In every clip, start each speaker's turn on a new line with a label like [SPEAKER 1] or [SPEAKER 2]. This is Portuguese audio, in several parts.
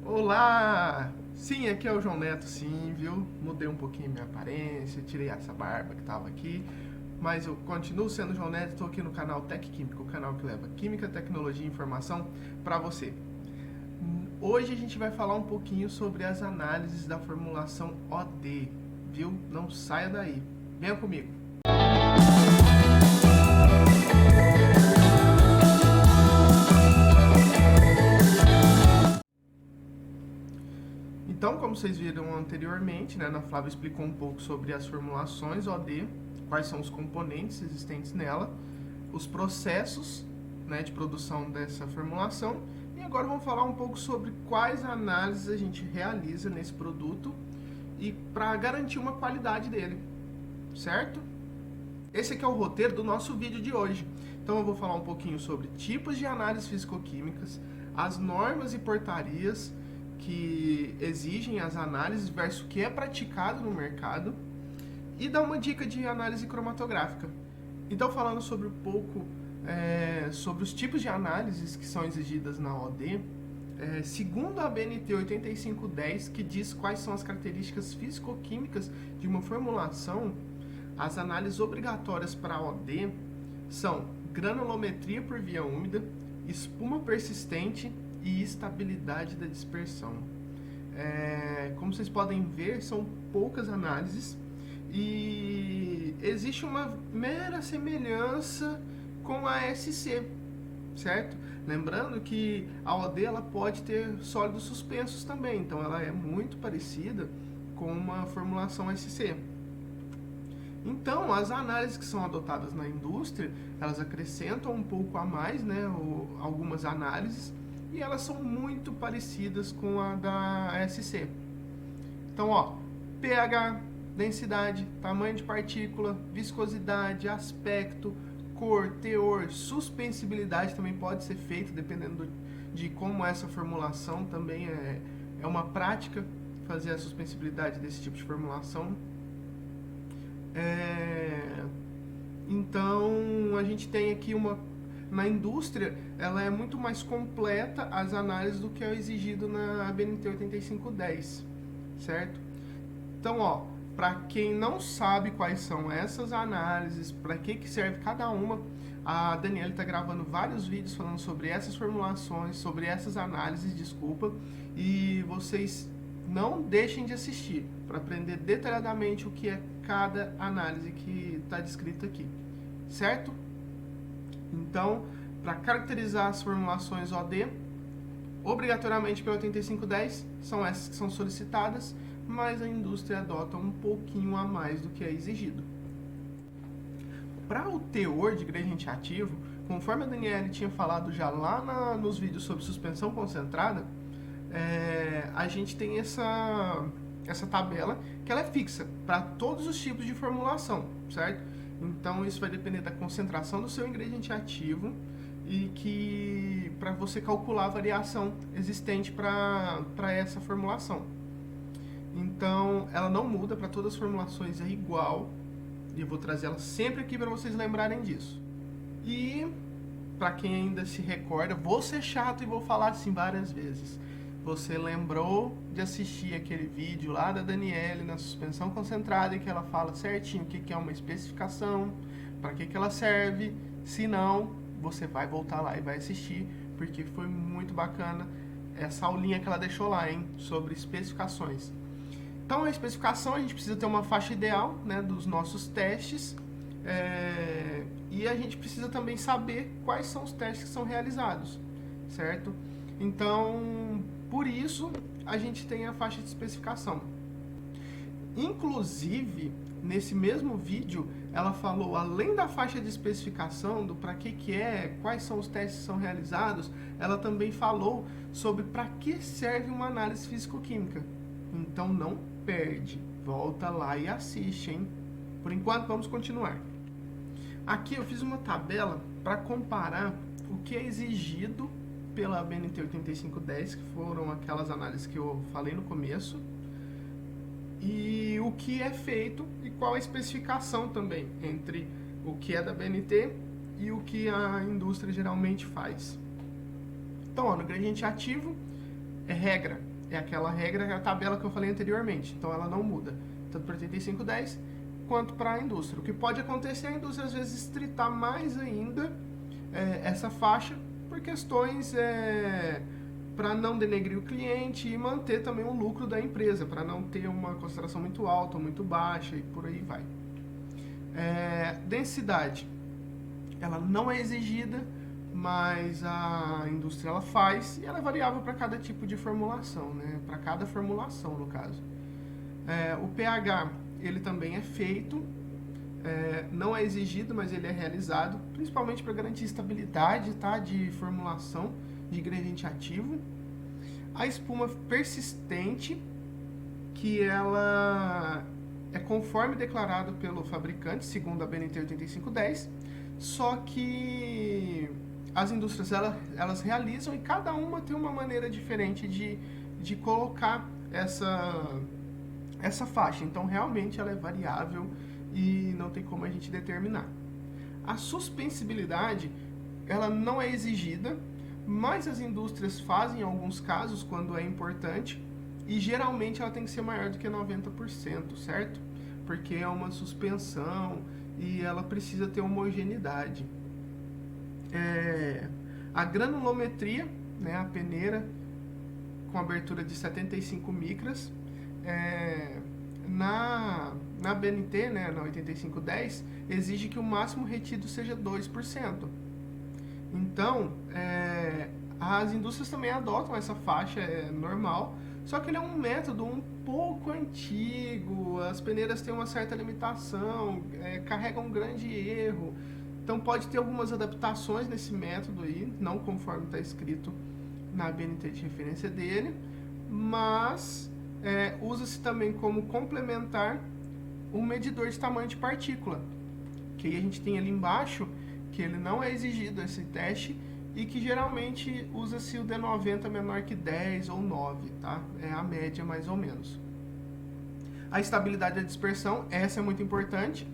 [SPEAKER 1] Olá! Sim, aqui é o João Neto, sim, viu? Mudei um pouquinho minha aparência, tirei essa barba que tava aqui, mas eu continuo sendo o João Neto, estou aqui no canal Tec Química, o canal que leva química, tecnologia e informação para você. Hoje a gente vai falar um pouquinho sobre as análises da formulação OD, viu? Não saia daí. Venha comigo. Então, como vocês viram anteriormente, né, a Ana Flávia explicou um pouco sobre as formulações OD, quais são os componentes existentes nela, os processos, né, de produção dessa formulação, e agora vamos falar um pouco sobre quais análises a gente realiza nesse produto e para garantir uma qualidade dele, certo? Esse aqui é o roteiro do nosso vídeo de hoje. Então eu vou falar um pouquinho sobre tipos de análises físico-químicas, as normas e portarias que exigem as análises versus o que é praticado no mercado e dar uma dica de análise cromatográfica. Então, falando sobre um pouco sobre os tipos de análises que são exigidas na OD, segundo a BNT 8510, que diz quais são as características físico-químicas de uma formulação, as análises obrigatórias para a OD são granulometria por via úmida, espuma persistente e estabilidade da dispersão. Como vocês podem ver, são poucas análises e existe uma mera semelhança com a SC, certo? Lembrando que a OD ela pode ter sólidos suspensos também, então ela é muito parecida com uma formulação SC. Então, as análises que são adotadas na indústria, elas acrescentam um pouco a mais, né, algumas análises, e elas são muito parecidas com a da SC. Então, ó, pH, densidade, tamanho de partícula, viscosidade, aspecto, cor, teor, suspensibilidade também pode ser feito, dependendo de como essa formulação também é uma prática, fazer a suspensibilidade desse tipo de formulação. Então, a gente tem aqui na indústria, ela é muito mais completa as análises do que é exigido na BNT 8510, certo? Então, ó, para quem não sabe quais são essas análises, para que serve cada uma, a Daniela está gravando vários vídeos falando sobre essas formulações, sobre essas análises, desculpa, e vocês não deixem de assistir para aprender detalhadamente o que é cada análise que está descrita aqui, certo? Então, para caracterizar as formulações OD, obrigatoriamente pelo 8510 são essas que são solicitadas, mas a indústria adota um pouquinho a mais do que é exigido. Para o teor de ingrediente ativo, conforme a Daniela tinha falado já lá nos vídeos sobre suspensão concentrada, a gente tem essa tabela que ela é fixa para todos os tipos de formulação, certo? Então isso vai depender da concentração do seu ingrediente ativo e que para você calcular a variação existente para essa formulação. Então ela não muda para todas as formulações, é igual, e eu vou trazer ela sempre aqui para vocês lembrarem disso. E para quem ainda se recorda, vou ser chato e vou falar assim várias vezes. Você lembrou de assistir aquele vídeo lá da Daniele na suspensão concentrada e que ela fala certinho o que é uma especificação, para que ela serve. Se não, você vai voltar lá e vai assistir, porque foi muito bacana essa aulinha que ela deixou lá, hein, sobre especificações. Então, a especificação, a gente precisa ter uma faixa ideal, né, dos nossos testes, e a gente precisa também saber quais são os testes que são realizados, certo? Então, por isso, a gente tem a faixa de especificação. Inclusive, nesse mesmo vídeo, ela falou, além da faixa de especificação, do para que é, quais são os testes que são realizados, ela também falou sobre para que serve uma análise físico-química. Então, não perde. Volta lá e assiste, hein? Por enquanto, vamos continuar. Aqui eu fiz uma tabela para comparar o que é exigido pela BNT 8510, que foram aquelas análises que eu falei no começo, e o que é feito e qual a especificação também entre o que é da BNT e o que a indústria geralmente faz. Então, ó, no ingrediente ativo é regra É aquela regra, é a tabela que eu falei anteriormente, então ela não muda, tanto para 8510 quanto para a indústria. O que pode acontecer é a indústria às vezes estritar mais ainda essa faixa por questões para não denegrir o cliente e manter também o lucro da empresa, para não ter uma concentração muito alta ou muito baixa e por aí vai. Densidade, ela não é exigida, mas a indústria ela faz e ela é variável para cada tipo de formulação, né? Para cada formulação no caso. O pH ele também é feito, não é exigido, mas ele é realizado, principalmente para garantir estabilidade, tá, de formulação de ingrediente ativo. A espuma persistente, que ela é conforme declarado pelo fabricante, segundo a BNT 8510, só que as indústrias elas realizam e cada uma tem uma maneira diferente de colocar essa faixa. Então, realmente, ela é variável e não tem como a gente determinar. A suspensibilidade, ela não é exigida, mas as indústrias fazem em alguns casos, quando é importante, e geralmente ela tem que ser maior do que 90%, certo? Porque é uma suspensão e ela precisa ter homogeneidade. A granulometria, né, a peneira com abertura de 75 micras, na BNT, né, na 8510, exige que o máximo retido seja 2%. Então, as indústrias também adotam essa faixa normal, só que ele é um método um pouco antigo, as peneiras têm uma certa limitação, carregam um grande erro, então pode ter algumas adaptações nesse método aí, não conforme está escrito na BNT de referência dele, mas usa-se também como complementar um medidor de tamanho de partícula, que aí a gente tem ali embaixo, que ele não é exigido esse teste, e que geralmente usa-se o D90 menor que 10 ou 9, tá? É a média mais ou menos. A estabilidade da dispersão, essa é muito importante,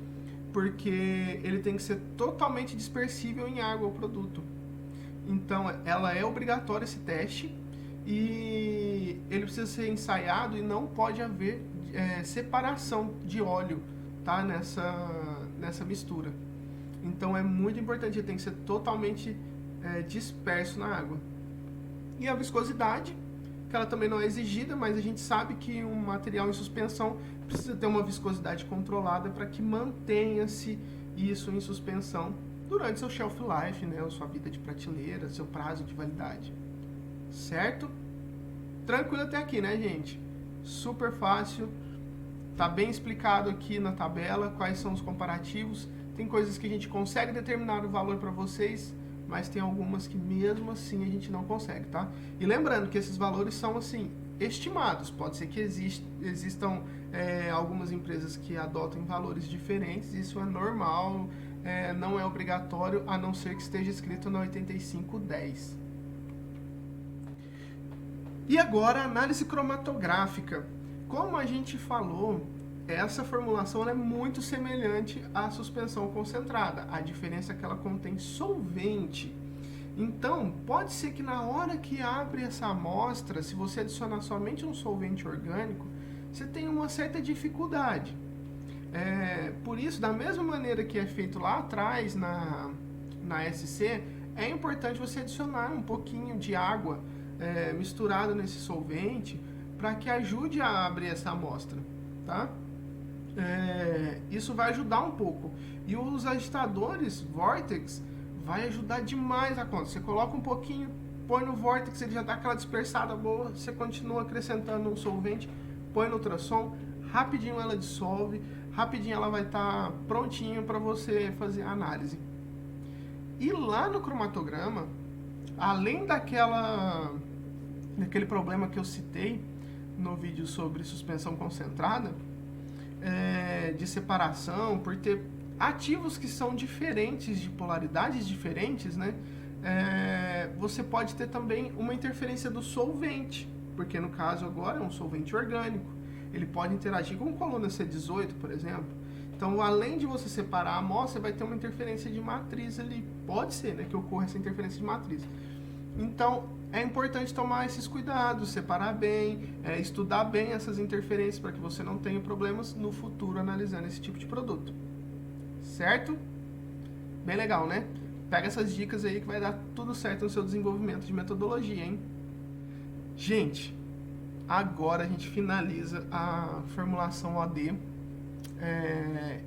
[SPEAKER 1] porque ele tem que ser totalmente dispersível em água o produto. Então, ela é obrigatória esse teste, e ele precisa ser ensaiado e não pode haver separação de óleo, tá? Nessa mistura. Então é muito importante, ele tem que ser totalmente disperso na água. E a viscosidade, que ela também não é exigida, mas a gente sabe que um material em suspensão precisa ter uma viscosidade controlada para que mantenha-se isso em suspensão durante seu shelf life, né, sua vida de prateleira, seu prazo de validade. Certo? Tranquilo até aqui, né, gente? Super fácil. Tá bem explicado aqui na tabela quais são os comparativos. Tem coisas que a gente consegue determinar o valor para vocês, mas tem algumas que mesmo assim a gente não consegue, tá? E lembrando que esses valores são, assim, estimados. Pode ser que existam algumas empresas que adotem valores diferentes, isso é normal, não é obrigatório, a não ser que esteja escrito na 8510. E agora, análise cromatográfica. Como a gente falou, essa formulação é muito semelhante à suspensão concentrada. A diferença é que ela contém solvente. Então, pode ser que na hora que abre essa amostra, se você adicionar somente um solvente orgânico, você tenha uma certa dificuldade. Por isso, da mesma maneira que é feito lá atrás na SC, é importante você adicionar um pouquinho de água misturado nesse solvente para que ajude a abrir essa amostra, tá? Isso vai ajudar um pouco. E os agitadores Vortex vai ajudar demais a conta. Você coloca um pouquinho, põe no Vortex, ele já dá aquela dispersada boa, você continua acrescentando um solvente, põe no ultrassom, rapidinho ela dissolve, rapidinho ela vai estar prontinho para você fazer a análise. E lá no cromatograma, além daquele problema que eu citei no vídeo sobre suspensão concentrada, de separação, por ter ativos que são diferentes, de polaridades diferentes, né? Você pode ter também uma interferência do solvente, porque no caso agora é um solvente orgânico. Ele pode interagir com coluna C18, por exemplo. Então, além de você separar a amostra, vai ter uma interferência de matriz ali. Pode ser, né, que ocorra essa interferência de matriz. Então, é importante tomar esses cuidados, separar bem, estudar bem essas interferências para que você não tenha problemas no futuro analisando esse tipo de produto. Certo? Bem legal, né? Pega essas dicas aí que vai dar tudo certo no seu desenvolvimento de metodologia, hein? Gente, agora a gente finaliza a formulação OD.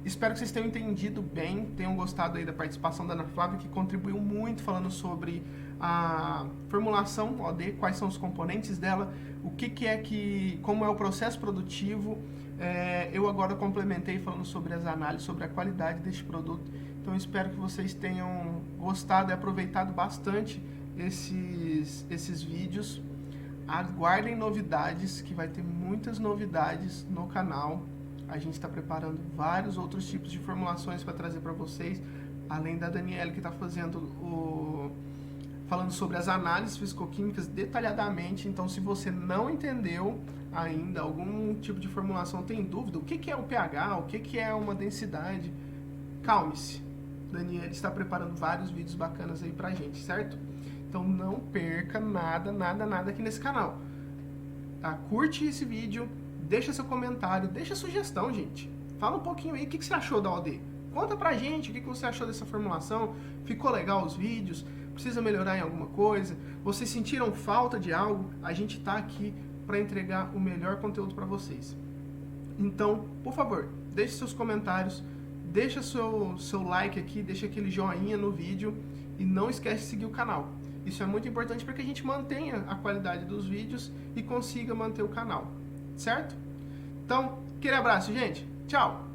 [SPEAKER 1] Espero que vocês tenham entendido bem, tenham gostado aí da participação da Ana Flávia, que contribuiu muito falando sobre a formulação OD, quais são os componentes dela, como é o processo produtivo. Eu agora complementei falando sobre as análises, sobre a qualidade deste produto. Então espero que vocês tenham gostado e aproveitado bastante esses vídeos. Aguardem novidades, que vai ter muitas novidades no canal. A gente está preparando vários outros tipos de formulações para trazer para vocês, além da Daniela, que está falando sobre as análises fisicoquímicas detalhadamente. Então, se você não entendeu ainda algum tipo de formulação, tem dúvida, o que é o pH, o que é uma densidade, calme-se. Daniela está preparando vários vídeos bacanas aí pra gente, certo? Então não perca nada aqui nesse canal. Tá? Curte esse vídeo, deixa seu comentário, deixa sugestão, gente. Fala um pouquinho aí, o que você achou da OD? Conta pra gente o que você achou dessa formulação. Ficou legal os vídeos? Precisa melhorar em alguma coisa? Vocês sentiram falta de algo? A gente tá aqui para entregar o melhor conteúdo para vocês. Então, por favor, deixe seus comentários, deixa seu like aqui, deixa aquele joinha no vídeo e não esquece de seguir o canal. Isso é muito importante para que a gente mantenha a qualidade dos vídeos e consiga manter o canal, certo? Então, aquele abraço, gente. Tchau!